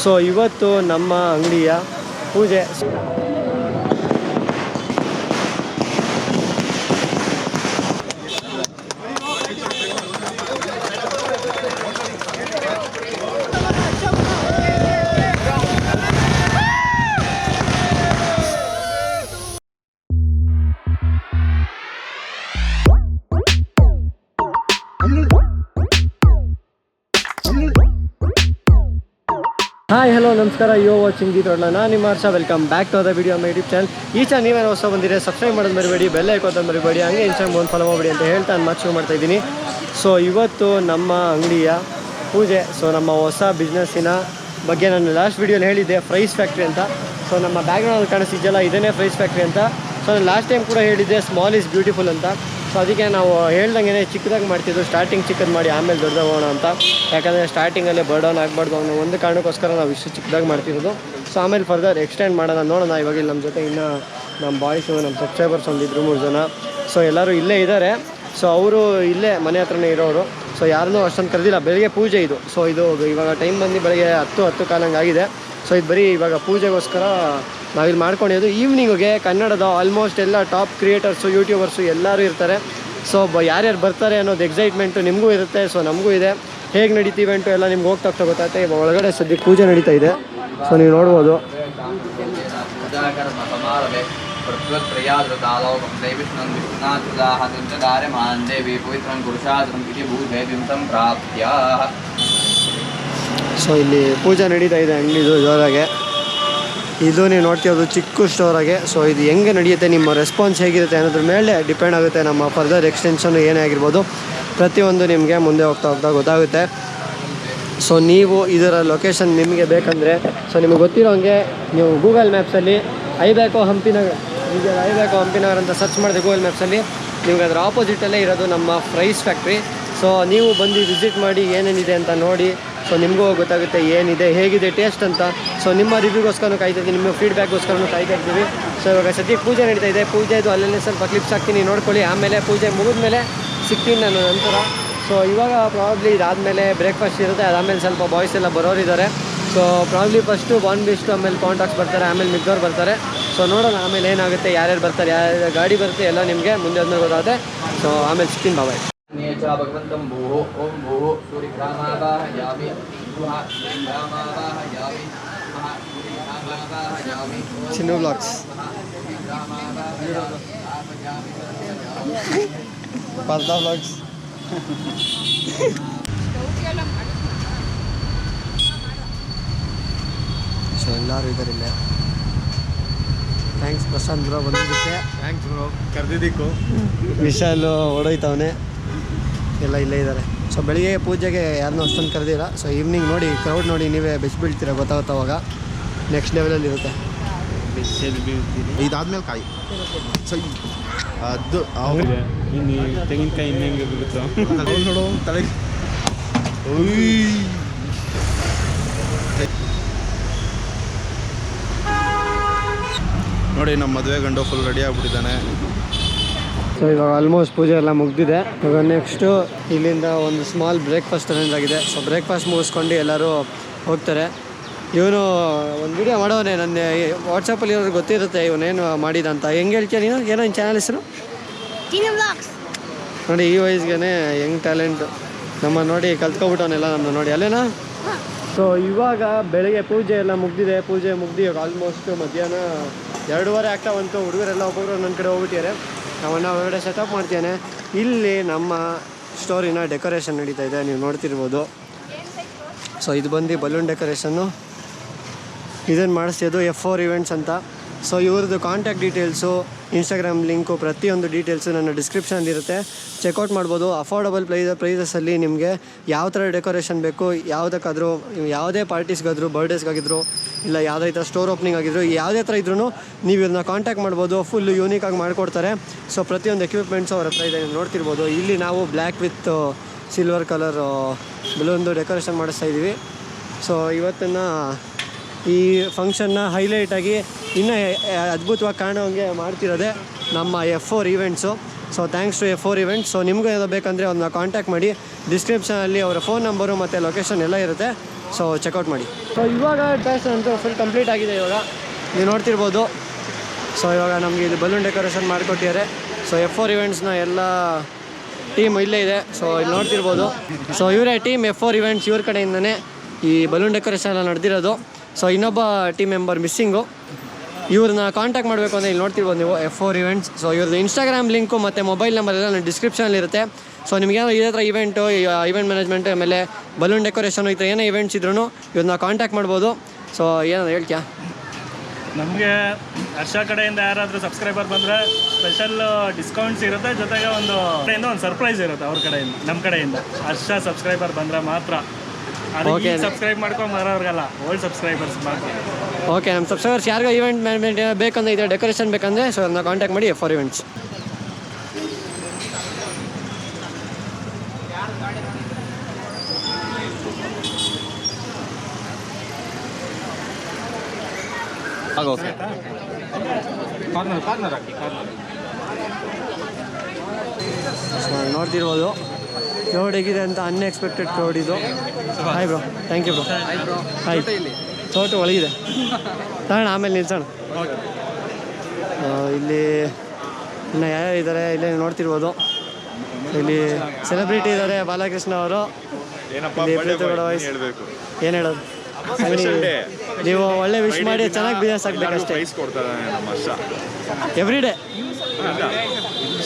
So ಇವತ್ತು ನಮ್ಮ ಅಂಗಡಿಯ ಪೂಜೆ. ಹಾಯ್ ಹಲೋ ನಮಸ್ಕಾರ, ಯೋ ವಾಚಿಂಗ್ ದಿ ಥ್ರಾಟ್ಲರ್. ನಾನು ನಿಮ್ಮ Harsha. Welcome back to the video my YouTube channel. ಈ ಚಾನಲ್ ನೀವೇನು ಹೊಸ ಬಂದಿದೆ ಸಬ್ಸ್ಕ್ರೈಬ್ ಮಾಡೋದು ಮರಿಬೇಡಿ, ಬೆಲ್ ಐಕಾನ್ ಮರಿಬೇಡಿ, ಹಂಗೆ ಇನ್ಸ್ಟಾಗ್ರಾಮ್ ಒಂದು ಫಾಲೋ ಮಾಡಿ ಅಂತ ಹೇಳ್ತಾ ನಾನು ಮಾತು ಶುರು ಮಾಡ್ತಾಯಿದ್ದೀನಿ. ಸೊ ಇವತ್ತು ನಮ್ಮ ಅಂಗಡಿಯ ಪೂಜೆ. ಸೊ ನಮ್ಮ ಹೊಸ ಬಿಸ್ನೆಸ್ಸಿನ ಬಗ್ಗೆ ನಾನು ಲಾಸ್ಟ್ ವೀಡಿಯೋಲಿ ಹೇಳಿದ್ದೆ, ಫ್ರೈಸ್ ಫ್ಯಾಕ್ಟ್ರಿ ಅಂತ. ಸೊ ನಮ್ಮ ಬ್ಯಾಕ್ಗ್ರೌಂಡಲ್ಲಿ ಕಾಣಿಸ್ತಿದ್ದೆಲ್ಲ ಇದನ್ನೇ ಫ್ರೈಸ್ ಫ್ಯಾಕ್ಟ್ರಿ ಅಂತ. ಸೊ ನಾನು ಲಾಸ್ಟ್ ಟೈಮ್ ಕೂಡ ಹೇಳಿದ್ದೆ ಸ್ಮಾಲ್ ಈಸ್ ಬ್ಯೂಟಿಫುಲ್ ಅಂತ. ಸೊ ಅದಕ್ಕೆ ನಾವು ಹೇಳ್ದಂಗೆ ಚಿಕ್ಕದಾಗಿ ಮಾಡ್ತಿದ್ದು, ಸ್ಟಾರ್ಟಿಂಗ್ ಚಿಕ್ಕದು ಮಾಡಿ ಆಮೇಲೆ ದೊಡ್ಡದಾಗೋಣ ಅಂತ. ಯಾಕಂದರೆ ಸ್ಟಾರ್ಟಿಂಗಲ್ಲೇ ಬರ್ಡೌನ್ ಆಗಬಾರ್ದು ಅನ್ನೋ ಒಂದು ಕಾರಣಕ್ಕೋಸ್ಕರ ನಾವು ಇಷ್ಟು ಚಿಕ್ಕದಾಗಿ ಮಾಡ್ತಿರೋದು. ಸೊ ಆಮೇಲೆ ಫರ್ದರ್ ಎಕ್ಸ್ಟೆಂಡ್ ಮಾಡೋಣ, ನೋಡೋಣ. ಇವಾಗ ಇಲ್ಲಿ ನಮ್ಮ ಜೊತೆ ಇನ್ನೂ ನಮ್ಮ ಬಾಯ್ಸು, ನಮ್ಮ ಸಬ್ಸ್ಕ್ರೈಬರ್ಸ್ ಒಂದು 2-3 ಜನ. ಸೊ ಎಲ್ಲರೂ ಇಲ್ಲೇ ಇದ್ದಾರೆ. ಸೊ ಅವರು ಇಲ್ಲೇ ಮನೆ ಹತ್ರನೇ ಇರೋರು. ಸೊ ಯಾರನ್ನೂ ಅಷ್ಟೊಂದು ಕರೆದಿಲ್ಲ, ಬೆಳಗ್ಗೆ ಪೂಜೆ ಇದು. ಸೊ ಇದು ಇವಾಗ ಟೈಮ್ ಬಂದು ಬೆಳಗ್ಗೆ 10 ಕಾಲಂಗೆ ಆಗಿದೆ. ಸೊ ಇದು ಬರೀ ಇವಾಗ ಪೂಜೆಗೋಸ್ಕರ ನಾವಿಲ್ಲಿ ಮಾಡ್ಕೊಂಡಿರೋದು. ಈವ್ನಿಂಗಿಗೆ ಕನ್ನಡದ ಆಲ್ಮೋಸ್ಟ್ ಎಲ್ಲ ಟಾಪ್ ಕ್ರಿಯೇಟರ್ಸು, ಯೂಟ್ಯೂಬರ್ಸು ಎಲ್ಲರೂ ಇರ್ತಾರೆ. ಸೊ ಯಾರ್ಯಾರು ಬರ್ತಾರೆ ಅನ್ನೋದು ಎಕ್ಸೈಟ್ಮೆಂಟು ನಿಮಗೂ ಇರುತ್ತೆ. ಸೊ ನಮಗೂ ಇದೆ. ಹೇಗೆ ನಡೀತಿ ಇವೆಂಟು ಎಲ್ಲ ನಿಮ್ಗೆ ಹೋಗ್ತಾ ಗೊತ್ತಾಗುತ್ತೆ. ಇವಾಗ ಒಳಗಡೆ ಸದ್ಯಕ್ಕೆ ಪೂಜೆ ನಡೀತಾ ಇದೆ. ಸೊ ನೀವು ನೋಡ್ಬೋದು. ಸೊ ಇಲ್ಲಿ ಪೂಜೆ ನಡೀತಾ ಇದೆ ಅಂಗಡಿದು ಜೋರಾಗೆ. ಇದು ನೀವು ನೋಡ್ತಿರೋದು ಚಿಕ್ಕ ಸ್ಟೋರಾಗೆ. ಸೊ ಇದು ಹೆಂಗೆ ನಡೆಯುತ್ತೆ, ನಿಮ್ಮ ರೆಸ್ಪಾನ್ಸ್ ಹೇಗಿರುತ್ತೆ ಅನ್ನೋದ್ರ ಮೇಲೆ ಡಿಪೆಂಡ್ ಆಗುತ್ತೆ. ನಮ್ಮ ಫರ್ದರ್ ಎಕ್ಸ್ಟೆನ್ಷನ್ ಏನೇ ಆಗಿರ್ಬೋದು, ಪ್ರತಿಯೊಂದು ನಿಮಗೆ ಮುಂದೆ ಹೋಗ್ತಾ ಗೊತ್ತಾಗುತ್ತೆ. ಸೊ ನೀವು ಇದರ ಲೊಕೇಶನ್ ನಿಮಗೆ ಬೇಕಂದರೆ, ಸೊ ನಿಮಗೆ ಗೊತ್ತಿರೋ ಹಂಗೆ ನೀವು ಗೂಗಲ್ ಮ್ಯಾಪ್ಸಲ್ಲಿ ಐಬ್ಯಾಕೋ ಹಂಪಿನಗರ್ ಅಂತ ಸರ್ಚ್ ಮಾಡಿದೆ ಗೂಗಲ್ ಮ್ಯಾಪ್ಸಲ್ಲಿ, ನಿಮ್ಗೆ ಅದರ ಆಪೋಸಿಟಲ್ಲೇ ಇರೋದು ನಮ್ಮ ಫ್ರೈಸ್ ಫ್ಯಾಕ್ಟ್ರಿ. ಸೊ ನೀವು ಬಂದು ವಿಸಿಟ್ ಮಾಡಿ ಏನೇನಿದೆ ಅಂತ ನೋಡಿ. ಸೊ ನಿಮಗೂ ಗೊತ್ತಾಗುತ್ತೆ ಏನಿದೆ, ಹೇಗಿದೆ ಟೇಸ್ಟ್ ಅಂತ. ಸೊ ನಿಮ್ಮ ರಿವ್ಯೂಗೋಸ್ಕರ ಕಾಯ್ತಾ ಇದ್ದೀವಿ, ನಿಮ್ಮ ಫೀಡ್ಬ್ಯಾಕ್ಗೋಸ್ಕರ ಕಾಯ್ತಾ ಇದ್ದೀವಿ. ಸೊ ಇವಾಗ ಸದ್ಯಕ್ಕೆ ಪೂಜೆ ನಡೀತಾ ಇದೆ. ಪೂಜೆದು ಅಲ್ಲೇ ಸ್ವಲ್ಪ ಕ್ಲಿಪ್ಸ್ ಹಾಕ್ತೀನಿ, ನೋಡ್ಕೊಳ್ಳಿ. ಆಮೇಲೆ ಪೂಜೆ ಮುಗಿದ್ಮೇಲೆ ಸಿಗ್ತೀನಿ ನಾನು ನಂತರ. ಸೊ ಇವಾಗ ಪ್ರಾಬ್ಲಿ ಇದಾದಮೇಲೆ ಬ್ರೇಕ್ಫಾಸ್ಟ್ ಇರುತ್ತೆ. ಅದಾದಮೇಲೆ ಸ್ವಲ್ಪ ಬಾಯ್ಸ್ ಎಲ್ಲ ಬರೋರಿದ್ದಾರೆ. ಸೊ ಪ್ರಾಬ್ಲಿ ಫಸ್ಟು ಬಾನ್ ಬಿಸ್ಟು, ಆಮೇಲೆ ಕಾಂಟಾಕ್ಟ್ಸ್ ಬರ್ತಾರೆ, ಆಮೇಲೆ ಮಿಗ್ದವ್ರು ಬರ್ತಾರೆ. ಸೊ ನೋಡೋಣ ಆಮೇಲೆ ಏನಾಗುತ್ತೆ, ಯಾರ್ಯಾರು ಬರ್ತಾರೆ, ಯಾರ್ಯಾರು ಗಾಡಿ ಬರುತ್ತೆ ಎಲ್ಲ ನಿಮಗೆ ಮುಂದೆ ಆದ್ಮೇಲೆ ಗೊತ್ತಾಗುತ್ತೆ. ಸೊ ಆಮೇಲೆ ಸಿಗ್ತೀನಿ, ಬಾಯ್. ಚಿನ್ನು ಬ್ಲಾಗ್ಸ್, ಪಾರ್ದಾ ಬ್ಲಾಗ್ಸ್. ಸೊ ಎಲ್ಲರೂ ಇದ್ದಾರೆ ಇಲ್ಲೇ. ಥ್ಯಾಂಕ್ಸ್ ಪ್ರಶಾಂತ್ ಬ್ರೋ ಬಂದಿದ್ದಕ್ಕೆ. ಥ್ಯಾಂಕ್ಸ್ ಬ್ರೋ ಕರೆದಿದ್ದಕ್ಕೂ. ವಿಶಾಲು ಹೊಡೋಯ್ತವನೇ, ಎಲ್ಲ ಇಲ್ಲೇ ಇದ್ದಾರೆ. ಸೊ ಬೆಳಿಗ್ಗೆ ಪೂಜೆಗೆ ಯಾರನ್ನೂ ಅಷ್ಟೊಂದು ಕರೆದಿಲ್ಲ. ಸೊ ಈವ್ನಿಂಗ್ ನೋಡಿ, ಕ್ರೌಡ್ ನೋಡಿ ನೀವೇ ಬೆಚ್ಚ ಬೀಳ್ತೀರ, ಗೊತ್ತಾಗುತ್ತೆ. ಅವಾಗ ನೆಕ್ಸ್ಟ್ ಲೆವೆಲಲ್ಲಿ ಇರುತ್ತೆ. ಇದಾದ್ಮೇಲೆ ಕಾಯಿ. ಸೊ ಅದು ಇನ್ನು ತೆಂಗಿನಕಾಯಿ ಇನ್ನೇಂಗೆ ಬೀಳುತ್ತೋ ನೋಡು ತಲೆ. ನೋಡಿ ನಮ್ಮ ಮದುವೆ ಗಂಡು ಫುಲ್ ರೆಡಿ ಆಗಿಬಿಟ್ಟಿದ್ದಾನೆ. ಸೊ ಇವಾಗ ಆಲ್ಮೋಸ್ಟ್ ಪೂಜೆ ಎಲ್ಲ ಮುಗಿದಿದೆ. ಇವಾಗ ನೆಕ್ಸ್ಟು ಇಲ್ಲಿಂದ ಒಂದು ಸ್ಮಾಲ್ ಬ್ರೇಕ್ಫಾಸ್ಟ್ ಅರೇಂಜ್ ಆಗಿದೆ. ಸೊ ಬ್ರೇಕ್ಫಾಸ್ಟ್ ಮುಗಿಸ್ಕೊಂಡು ಎಲ್ಲರೂ ಹೋಗ್ತಾರೆ. ಇವನು ಒಂದು ವಿಡಿಯೋ ಮಾಡೋನೆ, ನನ್ನ ವಾಟ್ಸಪ್ಪಲ್ಲಿ ಇರೋದು ಗೊತ್ತಿರುತ್ತೆ ಇವನೇನು ಮಾಡಿದ ಅಂತ. ಹೆಂಗೆ ಹೇಳ್ತೀಯ ನೀನು? ಏನೋ ನಿನ್ನ ಚಾನಲ್ ಹೆಸರು? ನೋಡಿ, ಈ ವಯಸ್ಸಿಗೆ ಹೆಂಗೆ ಟ್ಯಾಲೆಂಟು ನಮ್ಮ ನೋಡಿ ಕಲ್ತ್ಕೊಬಿಟ್ಟವನೆಲ್ಲ ನಮ್ಮನ್ನು ನೋಡಿ ಅಲ್ಲೇನಾ. ಸೊ ಇವಾಗ ಬೆಳಗ್ಗೆ ಪೂಜೆ ಎಲ್ಲ ಮುಗಿದಿದೆ. ಪೂಜೆ ಮುಗ್ದು ಇವಾಗ ಆಲ್ಮೋಸ್ಟ್ ಮಧ್ಯಾಹ್ನ 2:15 ಆಗ್ತಾ ಬಂತು. ಹುಡುಗರೆಲ್ಲ ಒಬ್ಬೊಬ್ಬರು ನನ್ನ ಕಡೆ ಹೋಗ್ಬಿಟ್ಟಿದ್ದಾರೆ. ನಾವನ್ನ ಹೊರಗಡೆ ಸೆಟಪ್ ಮಾಡ್ತೇನೆ. ಇಲ್ಲಿ ನಮ್ಮ ಸ್ಟೋರಿನ ಡೆಕೋರೇಷನ್ ನಡೀತಾ ಇದೆ, ನೀವು ನೋಡ್ತಿರ್ಬೋದು. ಸೊ ಇದು ಬಂದು ಬಲೂನ್ ಡೆಕೋರೇಷನ್ನು. ಇದನ್ನು ಮಾಡಿಸ್ತಿದ್ದು F4 ಇವೆಂಟ್ಸ್ ಅಂತ. ಸೊ ಇವ್ರದ್ದು ಕಾಂಟ್ಯಾಕ್ಟ್ ಡೀಟೇಲ್ಸು, ಇನ್ಸ್ಟಾಗ್ರಾಮ್ ಲಿಂಕು, ಪ್ರತಿಯೊಂದು ಡೀಟೇಲ್ಸು ನನ್ನ ಡಿಸ್ಕ್ರಿಪ್ಷನಲ್ಲಿರುತ್ತೆ, ಚೆಕ್ಔಟ್ ಮಾಡ್ಬೋದು. ಅಫೋರ್ಡಬಲ್ ಪ್ರೈಸಸಲ್ಲಿ ನಿಮಗೆ ಯಾವ ಥರ ಡೆಕೋರೇಷನ್ ಬೇಕು, ಯಾವುದಕ್ಕಾದರೂ, ಯಾವುದೇ ಪಾರ್ಟೀಸ್ಗಾದರೂ, ಬರ್ಡೇಸ್ಗಾಗಿದ್ರು, ಇಲ್ಲ ಯಾವುದೇ ಥರ ಸ್ಟೋರ್ ಓಪನಿಂಗ್ ಆಗಿದ್ರು, ಯಾವುದೇ ಥರ ಇದ್ರೂ ನೀವು ಇವ್ರನ್ನ ಕಾಂಟ್ಯಾಕ್ಟ್ ಮಾಡ್ಬೋದು. ಫುಲ್ಲು ಯೂನಿಕಾಗಿ ಮಾಡಿಕೊಡ್ತಾರೆ. ಸೊ ಪ್ರತಿಯೊಂದು ಎಕ್ವಿಪ್ಮೆಂಟ್ಸು ಅವ್ರ ಹತ್ರ ಇದೆ, ನೋಡ್ತಿರ್ಬೋದು. ಇಲ್ಲಿ ನಾವು ಬ್ಲ್ಯಾಕ್ ವಿತ್ ಸಿಲ್ವರ್ ಕಲರ್ ಬಲೂನ್ದು ಡೆಕೋರೇಷನ್ ಮಾಡಿಸ್ತಾ ಇದ್ದೀವಿ. ಸೊ ಇವತ್ತನ್ನು ಈ ಫಂಕ್ಷನ್ನ ಹೈಲೈಟಾಗಿ ಇನ್ನೂ ಅದ್ಭುತವಾಗಿ ಕಾಣೋಂಗೆ ಮಾಡ್ತಿರೋದೆ ನಮ್ಮ F4 events. So thanks to F4 events. So ನಿಮಗೂ ಏನೋ ಬೇಕಂದರೆ ಅವ್ರನ್ನ ಕಾಂಟ್ಯಾಕ್ಟ್ ಮಾಡಿ. ಡಿಸ್ಕ್ರಿಪ್ಷನಲ್ಲಿ ಅವರ ಫೋನ್ ನಂಬರು ಮತ್ತು ಲೊಕೇಶನ್ ಎಲ್ಲ ಇರುತ್ತೆ. ಸೊ ಚೆಕ್ಔಟ್ ಮಾಡಿ. ಸೊ ಇವಾಗ ಡೆಕೋರೇಷನ್ ಅಂತೂ ಫುಲ್ ಕಂಪ್ಲೀಟ್ ಆಗಿದೆ. ಇವಾಗ ನೀವು ನೋಡ್ತಿರ್ಬೋದು. ಸೊ ಇವಾಗ ನಮಗೆ ಇಲ್ಲಿ ಬಲೂನ್ ಡೆಕೋರೇಷನ್ ಮಾಡಿಕೊಟ್ಟಿದ್ದಾರೆ. ಸೊ F4 ಇವೆಂಟ್ಸ್ನ ಎಲ್ಲ ಟೀಮ್ ಇಲ್ಲೇ ಇದೆ. ಸೊ ಇಲ್ಲಿ ನೋಡ್ತಿರ್ಬೋದು. ಸೊ ಇವರೇ ಟೀಮ್ F4 ಇವೆಂಟ್ಸ್, ಇವ್ರ ಕಡೆಯಿಂದನೇ ಈ ಬಲೂನ್ ಡೆಕೋರೇಷನ್ ಎಲ್ಲ ನಡೆದಿರೋದು. ಸೊ ಇನ್ನೊಬ್ಬ ಟೀಮ್ ಮೆಂಬರ್ ಮಿಸ್ಸಿಂಗು. ಇವ್ರನ್ನ ಕಾಂಟ್ಯಾಕ್ಟ್ ಮಾಡಬೇಕು ಅಂದರೆ ಇಲ್ಲಿ ನೋಡ್ತಿರ್ಬೋದು ನೀವು F4 ಇವೆಂಟ್ಸ್. ಸೊ ಇವ್ರದ್ದು ಇನ್ಸ್ಟಾಗ್ರಾಮ್ ಲಿಂಕು ಮತ್ತು ಮೊಬೈಲ್ ನಂಬರ್ ಎಲ್ಲ ನನ್ನ ಡಿಸ್ಕ್ರಿಪ್ಷನಲ್ಲಿರುತ್ತೆ. ಸೊ ನಿಮಗೇನೋ ಇದೇ ಥರ ಇವೆಂಟು, ಇವೆಂಟ್ ಮ್ಯಾನೇಜ್ಮೆಂಟ್, ಆಮೇಲೆ ಬಲೂನ್ ಡೆಕೋರೇಷನು, ಈ ಥರ ಏನೇ ಇವೆಂಟ್ಸ್ ಇದ್ರೂ ಇವ್ರನ್ನ ಕಾಂಟ್ಯಾಕ್ಟ್ ಮಾಡ್ಬೋದು. ಸೊ ಏನಾದ್ರು ಹೇಳ್ತೀಯಾ? ನಮಗೆ ಹರ್ಷ ಕಡೆಯಿಂದ ಯಾರಾದರೂ ಸಬ್ಸ್ಕ್ರೈಬರ್ ಬಂದರೆ ಸ್ಪೆಷಲ್ ಡಿಸ್ಕೌಂಟ್ಸ್ ಇರುತ್ತೆ, ಜೊತೆಗೆ ಒಂದು ಕಡೆಯಿಂದ ಒಂದು ಸರ್ಪ್ರೈಸ್ ಇರುತ್ತೆ ಅವ್ರ ಕಡೆಯಿಂದ, ನಮ್ಮ ಕಡೆಯಿಂದ. ಹರ್ಷ ಸಬ್ಸ್ಕ್ರೈಬರ್ ಬಂದರೆ ಮಾತ್ರ. ಓಕೆ, ಸಬ್ಸ್ಕ್ರೈಬ್ ಮಾಡ್ಕೊಂಡು ಬರೋರ್ಗಲ್ಲ, ಓಲ್ಡ್ ಸಬ್ಸ್ಕ್ರೈಬರ್ಸ್ ಮಾತ್ರ. ಓಕೆ, ನಮ್ಮ ಸಬ್ಸ್ಕ್ರೈಬರ್ಸ್ ಯಾರಿಗೂ ಇವೆಂಟ್ ಮ್ಯಾನೇಜ್ಮೆಂಟ್ ಬೇಕಂದ್ರೆ ಇದೆ ಡೆಕೋರೇಷನ್ ಬೇಕಂದರೆ ಸೊ ಅದನ್ನ ಕಾಂಟ್ಯಾಕ್ಟ್ ಮಾಡಿ F4 ಇವೆಂಟ್ಸ್. ನೋಡ್ತಿರ್ಬೋದು ಕ್ರೌಡ್ ಹೇಗಿದೆ ಅಂತ. ಅನ್ಎಕ್ಸ್ಪೆಕ್ಟೆಡ್ ಕ್ರೌಡ್ ಇದು. Hi bro, thank you bro. Hi, ತೋಟ ಒಳಗಿದೆ ತಗೋಣ, ಆಮೇಲೆ ನಿಲ್ಸೋಣ. ಇಲ್ಲಿ ಇನ್ನು ಯಾರ್ಯಾರು ಇದ್ದಾರೆ ಇಲ್ಲೇ ನೋಡ್ತಿರ್ಬೋದು. ಇಲ್ಲಿ ಸೆಲೆಬ್ರಿಟಿ ಇದ್ದಾರೆ, ಬಾಲಕೃಷ್ಣ ಅವರು. ಏನು ಹೇಳೋದು, ನೀವು ಒಳ್ಳೆ ವಿಶ್ ಮಾಡಿ ಚೆನ್ನಾಗಿ ಬಿಸ್ನೆಸ್ ಆಗಬೇಕಷ್ಟೇ. ಎವ್ರಿ ಡೇ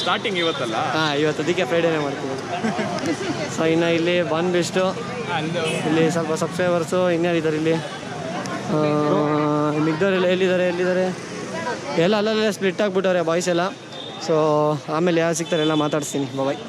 ಸ್ಟಾರ್ಟಿಂಗ್ ಇವತ್ತಲ್ಲ? ಹಾಂ, ಇವತ್ತು ಅದಕ್ಕೆ ಫ್ರೈಡೇನೇ ಮಾಡ್ತೀವಿ. ಸೊ ಇನ್ನು ಇಲ್ಲಿ ಬಂದ್ಬಿಟ್ಟು ಇಲ್ಲಿ ಸ್ವಲ್ಪ ಸಬ್ಸ್ಕ್ರೈಬರ್ಸು ಇನ್ಯಾರಿದ್ದಾರೆ ಇಲ್ಲಿ. ಮಿಗ್ದವರೆಲ್ಲ ಎಲ್ಲಿದ್ದಾರೆ ಎಲ್ಲ ಅಲ್ಲಲ್ಲೇ ಸ್ಪ್ಲಿಟ್ ಆಗಿಬಿಟ್ಟವ್ರೆ ಬಾಯ್ಸ್ ಎಲ್ಲ. ಸೊ ಆಮೇಲೆ ಯಾರು ಸಿಗ್ತಾರೆ ಎಲ್ಲ ಮಾತಾಡಿಸ್ತೀನಿ. ಬಾಯ್.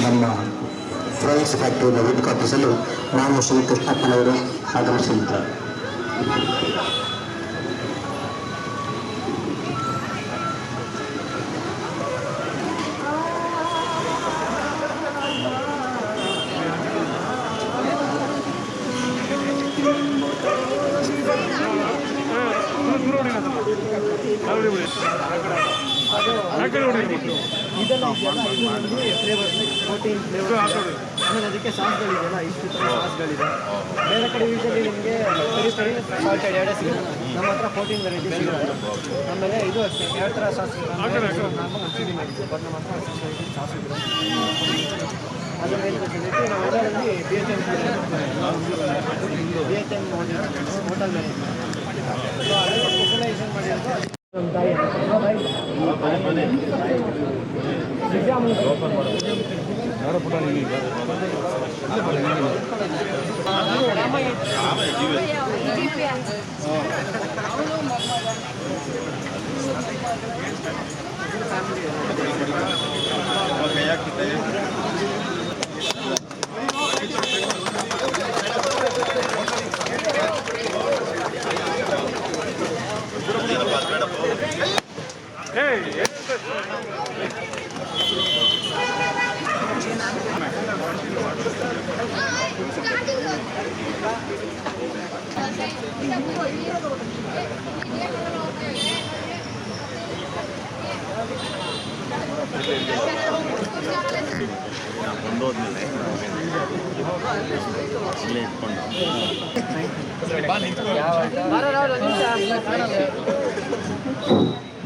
ನಮ್ಮ ಫ್ರೆಂಡ್ಸ್ ಫ್ಯಾಕ್ಟರಿಯನ್ನು ಉದ್ಘಾಟಿಸಲು ನಾನು ಶ್ರೀ ಕೃಷ್ಣಪ್ಪನವರು ಆಗಮಿಸಿದ್ದಾರೆ. ಇದೆಲ್ಲ ಫ್ಲೇವರ್ಸ್ 14 ಫ್ಲೇವರ್ಸ್. ಆಮೇಲೆ ಅದಕ್ಕೆ ಸಾಸ್ಗಳಿದೆಯಲ್ಲ, ಇಷ್ಟು ಥರ ಸಾಸ್ಗಳಿದೆ. ಬೇರೆ ಕಡೆ ಯೂಶಲಿ ನಿಮಗೆ ಪೆರಿ ಸಾಲ್ಟೆಡ್ ಎರಡೇ ಸಿಗುತ್ತೆ. ನಮ್ಮ ಹತ್ರ 14 ವೆರೈಟಿ ಸಿಗುತ್ತೆ. ಆಮೇಲೆ ಇದು ಅಷ್ಟೇ, ಎರಡು ಥರ ಸಾಸ್ ಸಿಡಿ ಮಾಡಿದ್ದು, ಬಟ್ ನಮ್ಮ ಹತ್ರ ಸಾಸ್ ಇದೆ. ಅದರ ಮೇಲೆ ಫೆಸಿಲಿಟಿ ನಾವು ಇದರಲ್ಲಿ BHM ಹೋಟೆಲ್ ಮ್ಯಾನೇಜ್ಮೆಂಟ್. ಸೊ ಅದರಲ್ಲಿ ಸ್ಪೆಷಲೈಸೇಷನ್ ಮಾಡಿರೋದು ನಮ್ಮ ತಾಯಿ.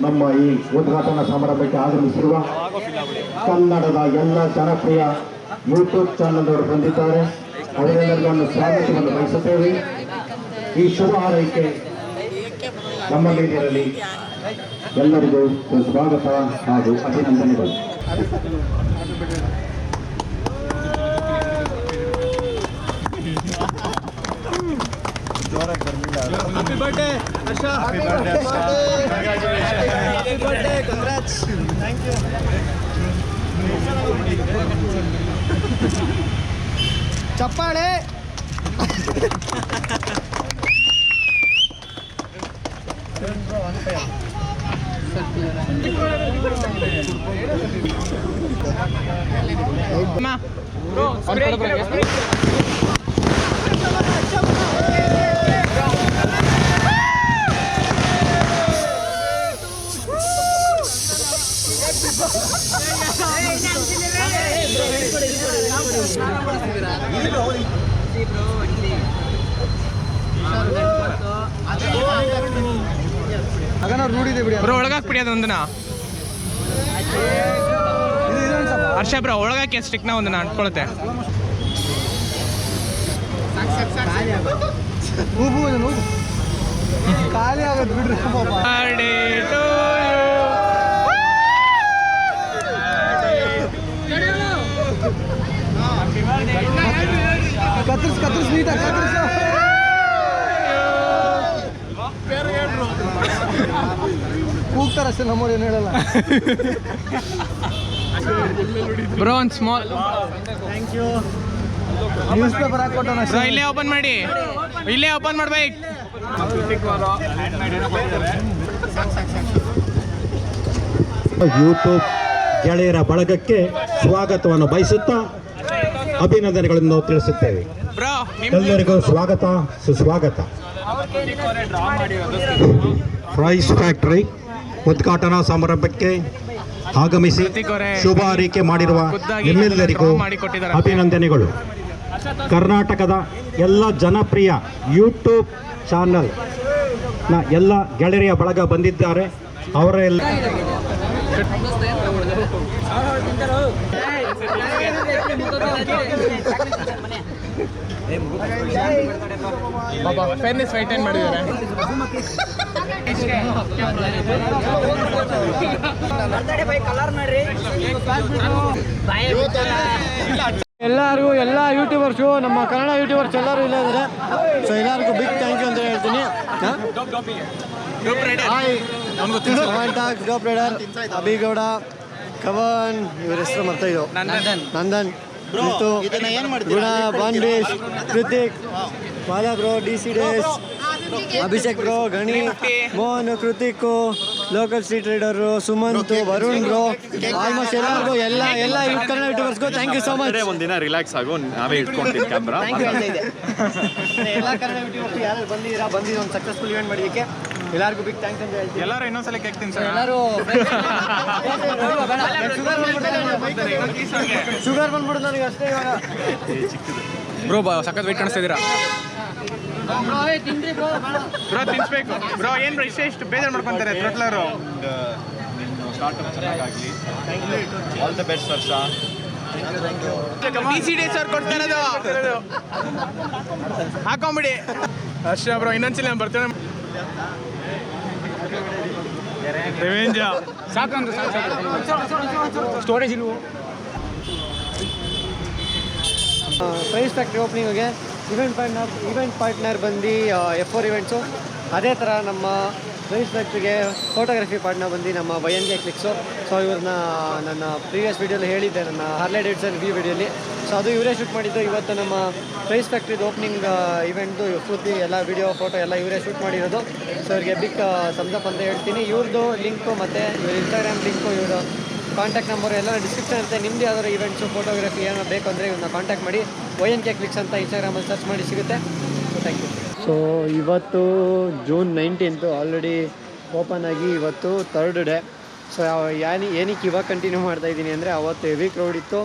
ನಮ್ಮ ಈ ಉದ್ಘಾಟನಾ ಸಮಾರಂಭಕ್ಕೆ ಆಗಮಿಸಿರುವ ಕನ್ನಡದ ಎಲ್ಲ ಜನಪ್ರಿಯ ಯೂಟ್ಯೂಬ್ ಚಾನಲ್ ಅವರು ಬಂದಿದ್ದಾರೆ. ಅವರೆಲ್ಲರಿಗೂ ಸ್ವಾಗತವನ್ನು ಬಯಸುತ್ತೇವೆ. ಈ ಶುಭ ಹಾರೈಕೆ ನಮ್ಮಲ್ಲಿರಲಿ. ಎಲ್ಲರಿಗೂ ಸ್ವಾಗತ ಹಾಗೂ ಅಭಿನಂದನೆಗಳು. Happy birthday, Harsha. Happy birthday, Harsha. Happy birthday, congrats. Thank you. ಚಪ್ಪಾಳೆ. ಬ್ರೋ ಒಳಗಾಕ್ಬಿಡಿ ಅದೊಂದನ ಹರ್ಷ ಬ್ರೋ ಒಳಗಾಕಿ ಸ್ಟಿಕ್ನ ಒಂದನ್ನ ಅಂಟ್ಕೊಳುತ್ತೆ. ಖಾಲಿ ಆಗೋದು ಬಿಡ್ರಿ. ಕತ್ರಿಸ್ ನೀಟಾಗಿ ಕತ್ರಿಸು. ಕೂಗ್ತಾರಷ್ಟೇ, ನಮ್ಮವ್ರು ಏನು ಹೇಳಲ್ಲ. ಬ್ರೋ ಒಂದು small thank you. Newspaper ಹಾಕೊಟ್ಟೋಣ. ಬ್ರೋ ಇಲ್ಲೇ ಓಪನ್ ಮಾಡಿ, ಇಲ್ಲೇ ಓಪನ್ ಮಾಡ್ಬೇಕು. ಯೂಟ್ಯೂಬ್ ಗೆಳೆಯರ ಬಳಗಕ್ಕೆ ಸ್ವಾಗತವನ್ನು ಬಯಸುತ್ತಾ ಅಭಿನಂದನೆಗಳನ್ನು ತಿಳಿಸುತ್ತೇವೆ. ಬ್ರೋ ಎಲ್ಲರಿಗೂ ಸ್ವಾಗತ ಸುಸ್ವಾಗತ. ಪ್ರೈಸ್ ಫ್ಯಾಕ್ಟರಿ ಉದ್ಘಾಟನಾ ಸಮಾರಂಭಕ್ಕೆ ಆಗಮಿಸಿ ಶುಭ ಹಾರೈಕೆ ಮಾಡಿರುವ ನಿಮ್ಮೆಲ್ಲರಿಗೂ ಅಭಿನಂದನೆಗಳು. ಕರ್ನಾಟಕದ ಎಲ್ಲ ಜನಪ್ರಿಯ ಯೂಟ್ಯೂಬ್ ಚಾನಲ್ನ ಎಲ್ಲ ಗೆಳೆಯರ ಬಳಗ ಬಂದಿದ್ದಾರೆ. ಅವರೆಲ್ಲ ಫೇರ್ನೆಸ್ ಮೈಂಟೈನ್ ಮಾಡಿದ್ದಾರೆ. ಎಲ್ಲರಿಗೂ, ಎಲ್ಲ ಯೂಟ್ಯೂಬರ್ಸು, ನಮ್ಮ ಕನ್ನಡ ಯೂಟ್ಯೂಬರ್ಸ್ ಎಲ್ಲರೂ ಇಲ್ಲೇ ಇದ್ದಾರೆ. ಸೊ ಎಲ್ಲರಿಗೂ ಬಿಗ್ ಥ್ಯಾಂಕ್ ಯು ಅಂತ ಹೇಳ್ತೀನಿ. ಡಾಪ್ ರೈಡರ್, ಅಭಿಗೌಡ, ಕವನ್, ಇವ್ರ ಹೆಸರು ಮರ್ತಾಯಿದ್ದು, ನಂದನ್, ಗುಣ, ಬಾನ್ಬೇಶ್, Krithik, Mala bro, DC days, Abhishek bro, Gani, Mohan, Krithik, local street rider, Sumanth, Varun bro, almost ಎಲ್ಲರಿಗೂ ಎಲ್ಲ ಕನ್ನಡ ಯೂಟ್ಯೂಬರ್ಸ್ಗೂ ಥ್ಯಾಂಕ್ ಯು ಸೋ ಮಚ್. ಒಂದಿನ ರಿಲ್ಯಾಕ್ಸ್ ಆಗೋ ನಾವೇ ಇಟ್ಕೊಂತೀವಿ ಕ್ಯಾಮ್ರಾ. ಥ್ಯಾಂಕ್ ಯು ಅಂತ ಇದೆ. ಎಲ್ಲ ಕನ್ನಡ ಯೂಟ್ಯೂಬರ್ಸ್ ಯಾರು ಬಂದಿದ್ದು ಒಂದು ಸಕ್ಸಸ್ಫುಲ್ ಇವೆಂಟ್ ಮಾಡೋದಕ್ಕೆ ಎಲ್ಲರಿಗೂ ಬಿಗ್ ಥ್ಯಾಂಕ್ಸ್ ಅಂತ ಹೇಳ್ತೀನಿ. ಎಲ್ಲರೂ ಇನ್ನೊಂದ್ಸಲ ಕೇಳ್ತೀನಿ ಸರ್. ಎಲ್ಲರೂ ಶುಗರ್ ಬಂದ್ಬಿಡು ನನಗೆ ಅಷ್ಟೇ ಇವಾಗ. ಬ್ರೋ ಸಖತ್ ವೆಯ್ಟ್ ಕಾಣಿಸ್ತಾ ಇದ್ದೀರಾ ಬ್ರೋ? ತಿನ್ಸ್ಬೇಕು ಬ್ರೋ. ಏನು ಬ್ರೋ ಇಷ್ಟು ಬೇಜಾರು ಮಾಡ್ಕೊಂತಾರೆ ಥ್ರೊಟ್ಲರು? ಸ್ಟಾರ್ಟಪ್ ಚೆನ್ನಾಗಾಗಲಿ. All the best Harsha. DC days ಅವ್ರು ಕೊಡ್ತಾ ಇರೋದು ಹಾಕೊಂಬಿಡಿ. ಹರ್ಷ ಬ್ರೋ ಇನ್ನೊಂದ್ಸಲ ನಾನು ಬರ್ತೇನೆ. ರಿವೆಂಜ್ ಸಾಕಂದ್ರೆ ಸ್ಟೋರೇಜ್ ಇಲ್ವೋ? ಪ್ರೈಸ್ ಫ್ಯಾಕ್ಟ್ರಿ ಓಪನಿಂಗ್ಗೆ ಇವೆಂಟ್ ಪಾರ್ಟ್ನರ್ ಬಂದು F4 ಇವೆಂಟ್ಸು. ಅದೇ ಥರ ನಮ್ಮ ಪ್ರೈಸ್ ಫ್ಯಾಕ್ಟ್ರಿಗೆ ಫೋಟೋಗ್ರಫಿ ಪಾರ್ಟ್ನರ್ ಬಂದು ನಮ್ಮ ವೈಎನ್ಗೆ ಕ್ಲಿಕ್ಸು. ಸೊ ಇವ್ರನ್ನ ನನ್ನ ಪ್ರೀವಿಯಸ್ ವೀಡಿಯೋಲಿ ಹೇಳಿದ್ದೆ, ನನ್ನ ಹಾರ್ಲೆ ಡೇವಿಡ್ಸನ್ ರಿವ್ಯೂ ವೀಡಿಯೋಲಿ. ಸೊ ಅದು ಇವರೇ ಶೂಟ್ ಮಾಡಿದ್ದು. ಇವತ್ತು ನಮ್ಮ ಪ್ರೈಸ್ ಫ್ಯಾಕ್ಟ್ರಿದು ಓಪನಿಂಗ್ ಇವೆಂಟ್ದು ಪೂರ್ತಿ ಎಲ್ಲ ವೀಡಿಯೋ ಫೋಟೋ ಎಲ್ಲ ಇವರೇ ಶೂಟ್ ಮಾಡಿರೋದು. ಸೊ ಇವ್ರಿಗೆ ಬಿಗ್ ಥಮ್ಸಪ್ ಅಂತ ಹೇಳ್ತೀನಿ. ಇವ್ರದ್ದು ಲಿಂಕು ಮತ್ತು ಇವ್ರ ಇನ್ಸ್ಟಾಗ್ರಾಮ್ ಲಿಂಕು, ಇವರ ಕಾಂಟ್ಯಾಕ್ಟ್ ನಂಬರು ಎಲ್ಲ ಡಿಸ್ಕ್ರಿಪ್ಷನ್ ಇರುತ್ತೆ. ನಿಮ್ಮದು ಯಾವ್ದಾದ್ರು ಇವೆಂಟ್ಸು ಫೋಟೋಗ್ರಫಿ ಏನೋ ಬೇಕು ಅಂದರೆ ಇವ್ರನ್ನ ಕಾಂಟ್ಯಾಕ್ಟ್ ಮಾಡಿ. YNK ಕ್ಲಿಕ್ಸ್ ಅಂತ ಇನ್ಸ್ಟಾಗ್ರಾಮಲ್ಲಿ ಸರ್ಚ್ ಮಾಡಿ ಸಿಗುತ್ತೆ. Thank you. ಸೊ ಇವತ್ತು June 19 ಆಲ್ರೆಡಿ ಓಪನ್ ಆಗಿ ಇವತ್ತು 3rd ಡೇ. ಸೊ ಏನಕ್ಕೆ ಇವಾಗ ಕಂಟಿನ್ಯೂ ಮಾಡ್ತಾಯಿದ್ದೀನಿ ಅಂದರೆ ಅವತ್ತು ಹೆವಿ ಕ್ರೌಡ್ ಇತ್ತು,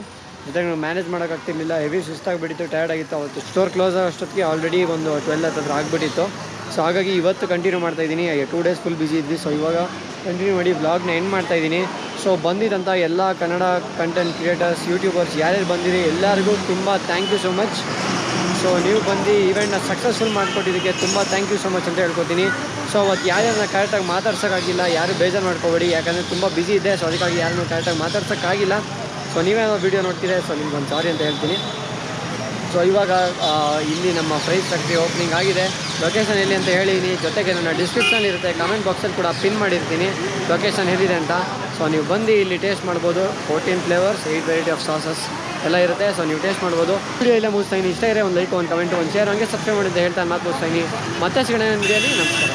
ಜೊತೆಗೆ ನಾವು ಮ್ಯಾನೇಜ್ ಮಾಡೋಕ್ಕಾಗ್ತಿರ್ಲಿಲ್ಲ. ಹೆವಿ ಸುಸ್ತಾಗಿಬಿಟ್ಟಿತ್ತು, ಟಯರ್ಡ್ ಆಗಿತ್ತು. ಅವತ್ತು ಸ್ಟೋರ್ ಕ್ಲೋಸ್ ಆಗೋಷ್ಟೊತ್ತಿಗೆ ಆಲ್ರೆಡಿ ಒಂದು 12 ಹತ್ರ ಆಗಿಬಿಟ್ಟಿತ್ತು. ಸೊ ಹಾಗಾಗಿ ಇವತ್ತು ಕಂಟಿನ್ಯೂ ಮಾಡ್ತಾಯಿದ್ದೀನಿ. 2 ಡೇಸ್ ಫುಲ್ ಬಿಸಿ ಇದ್ವಿ. ಸೊ ಇವಾಗ ಕಂಟಿನ್ಯೂ ಮಾಡಿ ವ್ಲಾಗ್ನ ಎಂಡ್ ಮಾಡ್ತಾಯಿದ್ದೀನಿ. ಸೊ ಬಂದಿದ್ದಂಥ ಎಲ್ಲ ಕನ್ನಡ ಕಂಟೆಂಟ್ ಕ್ರಿಯೇಟರ್ಸ್, ಯೂಟ್ಯೂಬರ್ಸ್ ಯಾರ್ಯಾರು ಬಂದಿರಿ ಎಲ್ಲರಿಗೂ ತುಂಬ thank you so much. So ನೀವು ಬಂದು ಈವೆಂಟ್ನ ಸಕ್ಸಸ್ಫುಲ್ ಮಾಡಿಕೊಟ್ಟಿದ್ದಕ್ಕೆ ತುಂಬ ಥ್ಯಾಂಕ್ ಯು ಸೊ ಮಚ್ ಅಂತ ಹೇಳ್ಕೊತೀನಿ. ಸೊ ಅವತ್ತು ಯಾರ್ಯಾರನ್ನ ಕರೆಕ್ಟಾಗಿ ಮಾತಾಡ್ಸೋಕ್ಕಾಗಿಲ್ಲ, ಯಾರು ಬೇಜಾರು ಮಾಡ್ಕೋಬೇಡಿ, ಯಾಕಂದರೆ ತುಂಬ ಬ್ಯುಸಿ ಇದೆ. ಸೊ ಅದಕ್ಕಾಗಿ ಯಾರನ್ನೂ ಕರೆಕ್ಟಾಗಿ ಮಾತಾಡ್ಸೋಕ್ಕಾಗಿಲ್ಲ. ಸೊ ನೀವೇನೋ ವೀಡಿಯೋ ನೋಡ್ತೀರಾ, ಸೊ ನಿಮ್ಗೊಂದು ಸಾರಿ ಅಂತ ಹೇಳ್ತೀನಿ. ಸೊ ಇವಾಗ ಇಲ್ಲಿ ನಮ್ಮ ಪ್ರೈಸ್ ಫ್ಯಾಕ್ಟ್ರಿ ಓಪನಿಂಗ್ ಆಗಿದೆ. ಲೊಕೇಶನ್ ಎಲ್ಲಿ ಅಂತ ಹೇಳಿದ್ದೀನಿ, ಜೊತೆಗೆ ನನ್ನ ಡಿಸ್ಕ್ರಿಪ್ಷನ್ ಇರುತ್ತೆ, ಕಮೆಂಟ್ ಬಾಕ್ಸಲ್ಲಿ ಕೂಡ ಪಿನ್ ಮಾಡಿರ್ತೀನಿ ಲೊಕೇಶನ್ ಎಲ್ಲಿದೆ ಅಂತ. ಸೊ ನೀವು ಬಂದು ಇಲ್ಲಿ ಟೇಸ್ಟ್ ಮಾಡ್ಬೋದು. 14 ಫ್ಲೇವರ್ಸ್, 8 ವೆರೈಟಿ ಆಫ್ ಸಾಸಸ್ ಎಲ್ಲ ಇರುತ್ತೆ. ಸೊ ನೀವು ಟೇಸ್ಟ್ ಮಾಡ್ಬೋದು. ವಿಡಿಯೋ ಇಲ್ಲ ಮುಗಿಸ್ತೀನಿ. ಇಷ್ಟ ಇರೋ ಒಂದು ಲೈಕ್, ಒಂದು ಕಮೆಂಟ್, ಒಂದು ಶೇರ್, ಹಂಗೆ ಸಬ್ಸ್ಕ್ರೈಬ್ ಮಾಡಿದ್ದೆ ಹೇಳ್ತಾ ಮಾತು ಮುಗಿಸ್ತೀನಿ. ಮತ್ತೆ ಸಿಗೋಣ ವಿಡಿಯೋಲಿ. ನಮಸ್ಕಾರ.